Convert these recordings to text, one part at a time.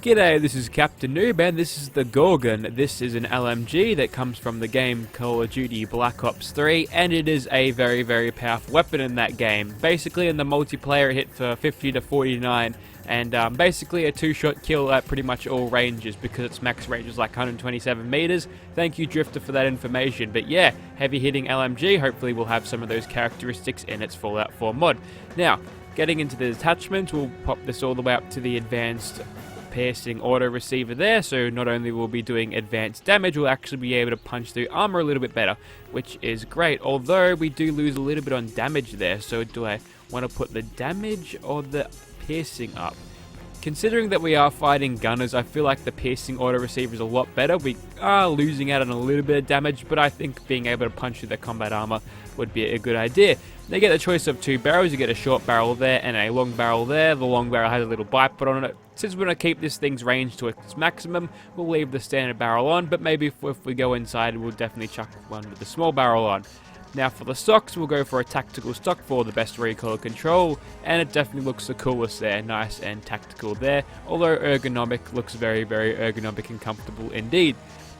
G'day, this is Captainoob and this is the Gorgon. This is an LMG that comes from the game Call of Duty Black Ops 3 and it is a very powerful weapon in that game. Basically in the multiplayer it hit for 50 to 49 and basically a two-shot kill at pretty much all ranges because its max range is like 127 meters. Thank you Drifter for that information. But yeah, heavy hitting LMG, hopefully we'll have some of those characteristics in its Fallout 4 mod. Now, getting into the attachments, we'll pop this all the way up to the advanced piercing auto receiver there, so not only will be doing advanced damage, we'll actually be able to punch through armor a little bit better, which is great, although we do lose a little bit on damage there. So do I want to put the damage or the piercing up? Considering that we are fighting gunners, I feel like the piercing auto receiver is a lot better. We are losing out on a little bit of damage, but I think being able to punch through the combat armor would be a good idea. They get a choice of two barrels. You get a short barrel there and a long barrel there. The long barrel has a little bipod on it. Since we're going to keep this thing's range to its maximum, we'll leave the standard barrel on, but maybe if we go inside, we'll definitely chuck one with the small barrel on. Now for the stocks, we'll go for a tactical stock for the best recoil control, and it definitely looks the coolest there, nice and tactical there, although ergonomic, looks very ergonomic and comfortable indeed.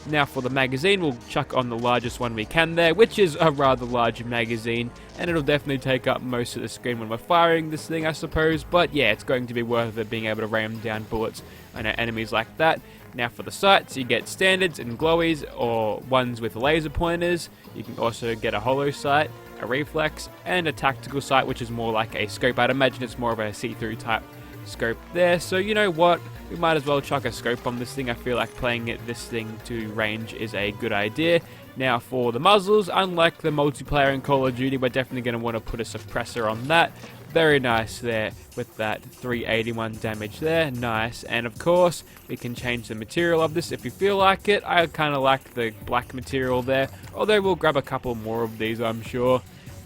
Now for the magazine, we'll chuck on the largest one we can there, which is a rather large magazine, and it'll definitely take up most of the screen when we're firing this thing, I suppose, but yeah, it's going to be worth it being able to ram down bullets on enemies like that. Now for the sights, you get standards and glowies, or ones with laser pointers. You can also get a hollow sight, a reflex, and a tactical sight, which is more like a scope. I'd imagine it's more of a see-through type scope there, so you know what, we might as well chuck a scope on this thing. I feel like playing this thing to range is a good idea. Now for the muzzles, unlike the multiplayer in Call of Duty, we're definitely going to want to put a suppressor on that. Very nice there with that 381 damage there, nice. And of course, we can change the material of this if you feel like it. I kind of like the black material there, although we'll grab a couple more of these, I'm sure.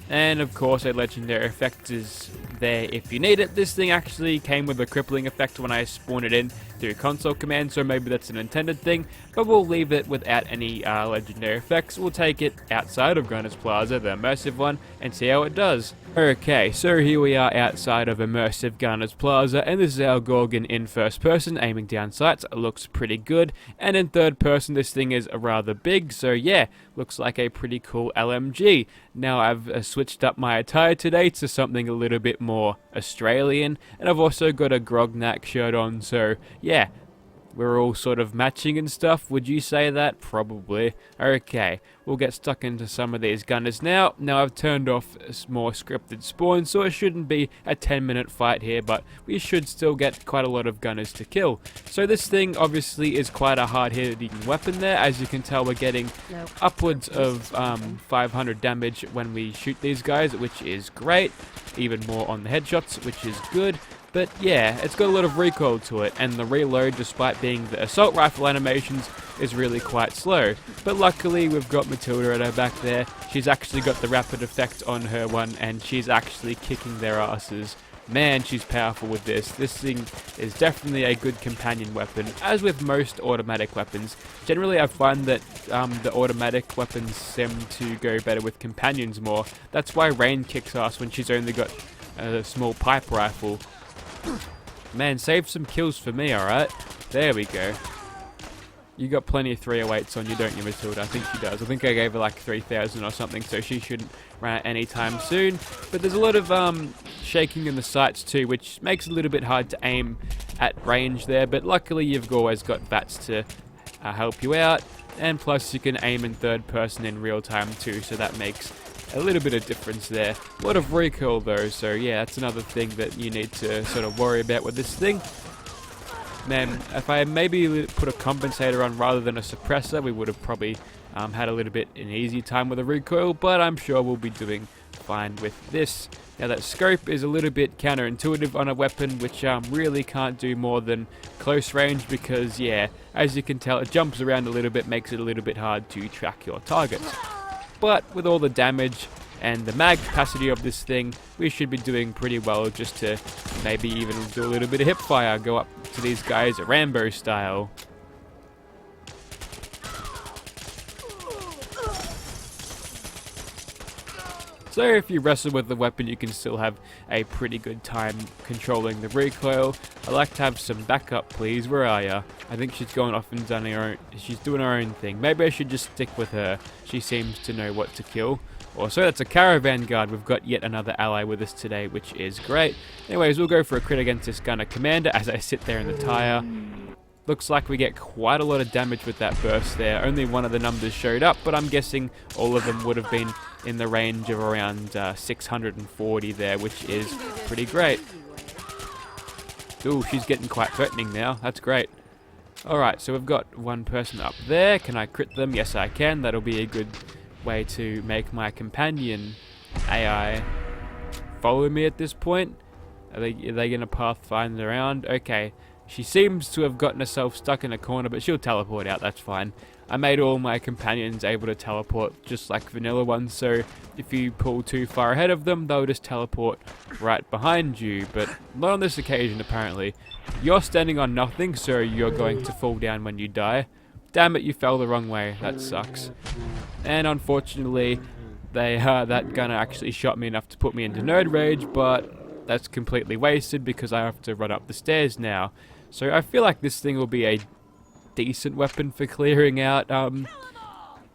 And of course, a legendary effect is there if you need it. This thing actually came with a crippling effect when I spawned it in through console command, so maybe that's an intended thing, but we'll leave it without any legendary effects. We'll take it outside of Gunners Plaza, the immersive one, and see how it does. Okay, so here we are outside of immersive Gunners Plaza, and this is our Gorgon in first person, aiming down sights. It looks pretty good, and in third person this thing is rather big, so yeah, looks like a pretty cool LMG. Now I've switched up my attire today to something a little bit more Australian, and I've also got a Grognak shirt on, so yeah, we're all sort of matching and stuff. Would you say that? Probably. Okay, we'll get stuck into some of these gunners now. Now I've turned off more scripted spawns, so it shouldn't be a 10-minute fight here, but we should still get quite a lot of gunners to kill. So this thing obviously is quite a hard-hitting weapon there. As you can tell, we're getting upwards of 500 damage when we shoot these guys, which is great. Even more on the headshots, which is good. But yeah, it's got a lot of recoil to it, and the reload, despite being the assault rifle animations, is really quite slow. But luckily we've got Matilda at her back there. She's actually got the rapid effect on her one, and she's actually kicking their asses. Man, she's powerful with this. This thing is definitely a good companion weapon, as with most automatic weapons. Generally I find that the automatic weapons seem to go better with companions more. That's why Rain kicks ass when she's only got a small pipe rifle. Man, save some kills for me, alright? There we go. You got plenty of 308s on you, don't you, Matilda? I think she does. I think I gave her like 3,000 or something, so she shouldn't run out anytime soon. But there's a lot of shaking in the sights too, which makes it a little bit hard to aim at range there. But luckily you've always got VATS to help you out. And plus you can aim in third person in real time too, so that makes a little bit of difference there. A lot of recoil though, so yeah, that's another thing that you need to sort of worry about with this thing. Man, if I maybe put a compensator on rather than a suppressor, we would have probably had a little bit an easy time with the recoil, but I'm sure we'll be doing fine with this. Now that scope is a little bit counterintuitive on a weapon, which really can't do more than close range because yeah, as you can tell, it jumps around a little bit, makes it a little bit hard to track your targets. But with all the damage and the mag capacity of this thing, we should be doing pretty well just to maybe even do a little bit of hip fire, go up to these guys Rambo style. So if you wrestle with the weapon, you can still have a pretty good time controlling the recoil. I'd like to have some backup, please. Where are ya? I think she's gone off and done her own. She's doing her own thing. Maybe I should just stick with her. She seems to know what to kill. Also, that's a caravan guard. We've got yet another ally with us today, which is great. Anyways, we'll go for a crit against this gunner commander as I sit there in the tire. Looks like we get quite a lot of damage with that burst there. Only one of the numbers showed up, but I'm guessing all of them would have been in the range of around 640 there, which is pretty great. Ooh, she's getting quite threatening now. That's great. Alright, so we've got one person up there. Can I crit them? Yes, I can. That'll be a good way to make my companion AI follow me at this point. Are they going to pathfind around? Okay. She seems to have gotten herself stuck in a corner, but she'll teleport out, that's fine. I made all my companions able to teleport just like vanilla ones, so if you pull too far ahead of them, they'll just teleport right behind you, but not on this occasion apparently. You're standing on nothing, so you're going to fall down when you die. Damn it, you fell the wrong way, that sucks. And unfortunately, that gunner actually shot me enough to put me into nerd rage, but that's completely wasted because I have to run up the stairs now. So I feel like this thing will be a decent weapon for clearing out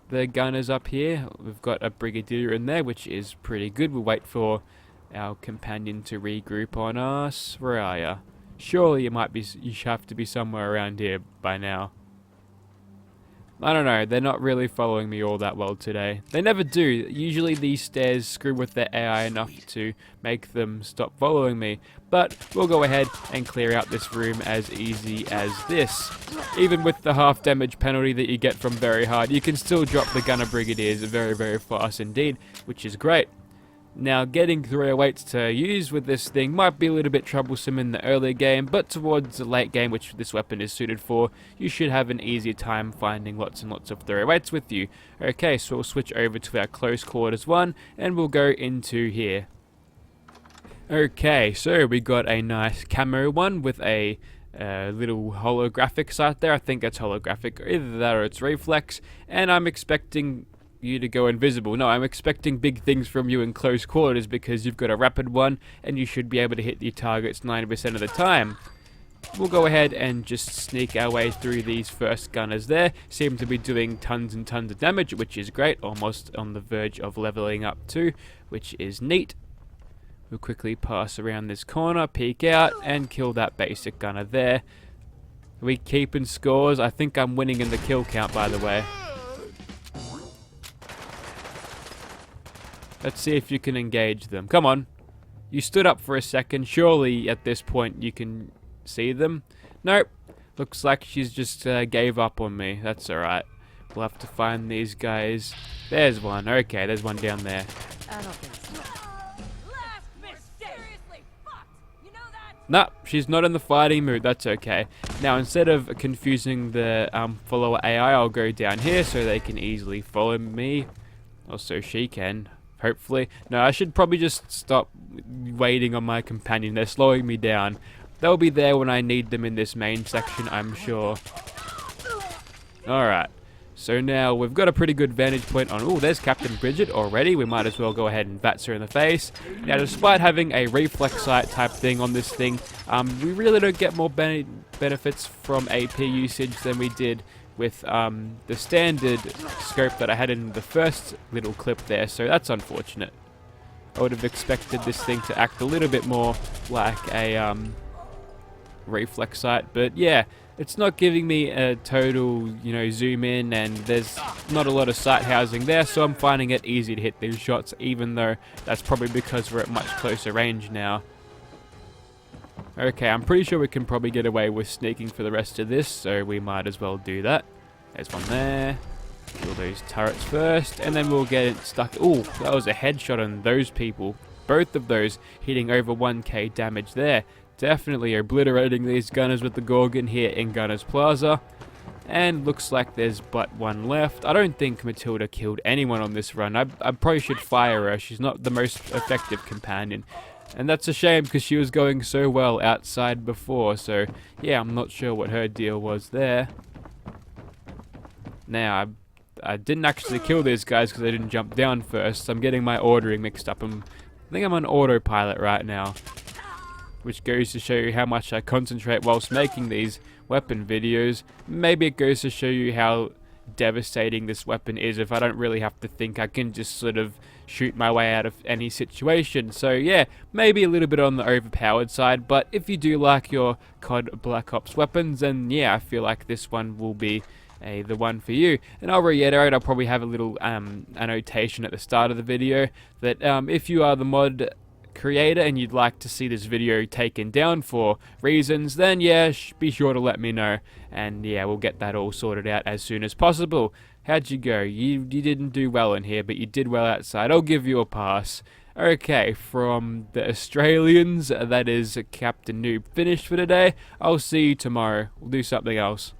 the gunners up here. We've got a brigadier in there, which is pretty good. We'll wait for our companion to regroup on us. Where are ya? Surely you have to be somewhere around here by now. I don't know, they're not really following me all that well today. They never do. Usually these stairs screw with their AI enough to make them stop following me. But we'll go ahead and clear out this room as easy as this. Even with the half damage penalty that you get from very hard, you can still drop the gunner brigadiers very, very fast indeed, which is great. Now, getting 308s to use with this thing might be a little bit troublesome in the early game, but towards the late game, which this weapon is suited for, you should have an easier time finding lots and lots of 308s with you. Okay, so we'll switch over to our close quarters one, and we'll go into here. Okay, so we got a nice camo one with a little holographic sight there. I think that's holographic, either that or it's reflex, and I'm expecting you to go invisible. No, I'm expecting big things from you in close quarters because you've got a rapid one and you should be able to hit your targets 90% of the time. We'll go ahead and just sneak our way through these first gunners there. Seem to be doing tons and tons of damage, which is great. Almost on the verge of leveling up too, which is neat. We'll quickly pass around this corner, peek out, and kill that basic gunner there. Are we keeping scores? I think I'm winning in the kill count, by the way. Let's see if you can engage them. Come on. You stood up for a second. Surely at this point you can see them. Nope. Looks like she's just gave up on me. That's alright. We'll have to find these guys. There's one. Okay, there's one down there. I don't think so. Nah, she's not in the fighting mood. That's okay. Now, instead of confusing the follower AI, I'll go down here so they can easily follow me. Also, she can. Hopefully. No, I should probably just stop waiting on my companion. They're slowing me down. They'll be there when I need them in this main section, I'm sure. Alright. So now we've got a pretty good vantage point on... Oh, there's Captain Bridget already. We might as well go ahead and vats her in the face. Now, despite having a reflex sight type thing on this thing, we really don't get more benefits from AP usage than we did with the standard scope that I had in the first little clip there, so that's unfortunate. I would have expected this thing to act a little bit more like a reflex sight, but yeah, it's not giving me a total, zoom in, and there's not a lot of sight housing there, so I'm finding it easy to hit these shots, even though that's probably because we're at much closer range now. Okay, I'm pretty sure we can probably get away with sneaking for the rest of this, so we might as well do that. There's one there. Kill those turrets first, and then we'll get it stuck. Oh, that was a headshot on those people. Both of those hitting over 1k damage there. Definitely obliterating these gunners with the Gorgon here in Gunners Plaza. And looks like there's but one left. I don't think Matilda killed anyone on this run. I probably should fire her. She's not the most effective companion. And that's a shame because she was going so well outside before. So, yeah, I'm not sure what her deal was there. Now, I didn't actually kill these guys because I didn't jump down first. So I'm getting my ordering mixed up. I think I'm on autopilot right now, which goes to show you how much I concentrate whilst making these weapon videos. Maybe it goes to show you how devastating this weapon is. If I don't really have to think, I can just sort of shoot my way out of any situation. So yeah, maybe a little bit on the overpowered side, but if you do like your CoD Black Ops weapons, then yeah, I feel like this one will be the one for you. And I'll reiterate, I'll probably have a little annotation at the start of the video that if you are the mod creator and you'd like to see this video taken down for reasons, then yeah, be sure to let me know, and yeah, we'll get that all sorted out as soon as possible. How'd you go? You didn't do well in here, but you did well outside. I'll give you a pass. Okay, from the Australians, that is Captainoob finished for today. I'll see you tomorrow. We'll do something else.